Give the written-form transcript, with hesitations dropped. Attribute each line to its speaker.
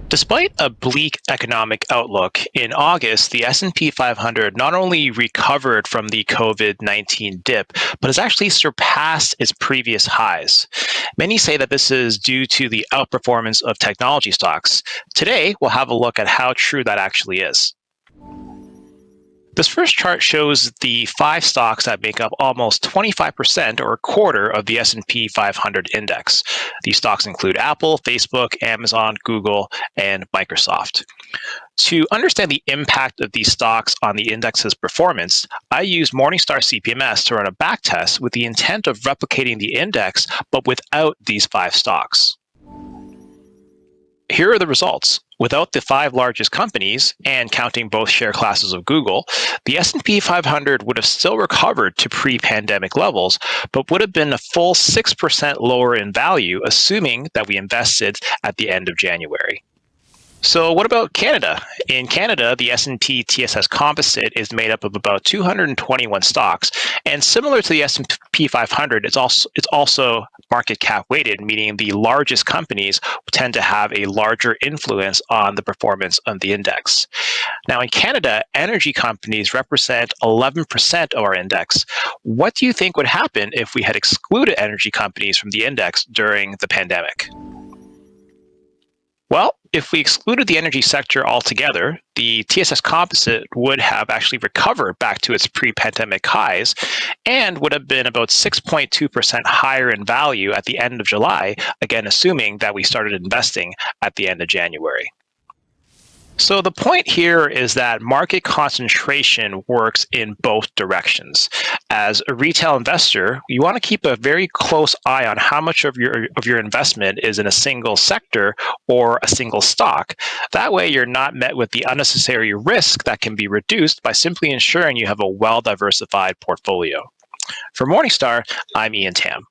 Speaker 1: Despite a bleak economic outlook, in August, the S&P 500 not only recovered from the COVID-19 dip, but has actually surpassed its previous highs. Many say that this is due to the outperformance of technology stocks. Today, we'll have a look at how true that actually is. This first chart shows the 5 stocks that make up almost 25% or a quarter of the S&P 500 index. These stocks include Apple, Facebook, Amazon, Google, and Microsoft. To understand the impact of these stocks on the index's performance, I use Morningstar CPMS to run a backtest with the intent of replicating the index, but without these 5 stocks. Here are the results. Without the 5 largest companies, and counting both share classes of Google, the S&P 500 would have still recovered to pre-pandemic levels, but would have been a full 6% lower in value, assuming that we invested at the end of January. So what about Canada? In Canada, the S&P TSS Composite is made up of about 221 stocks, and similar to the S&P 500, it's also market cap weighted, meaning the largest companies tend to have a larger influence on the performance of the index. Now, in Canada, energy companies represent 11% of our index. What do you think would happen if we had excluded energy companies from the index during the pandemic? Well, if we excluded the energy sector altogether, the TSS Composite would have actually recovered back to its pre-pandemic highs and would have been about 6.2% higher in value at the end of July, again, assuming that we started investing at the end of January. So the point here is that market concentration works in both directions. As a retail investor, you want to keep a very close eye on how much of your investment is in a single sector or a single stock. That way, you're not met with the unnecessary risk that can be reduced by simply ensuring you have a well-diversified portfolio. For Morningstar, I'm Ian Tam.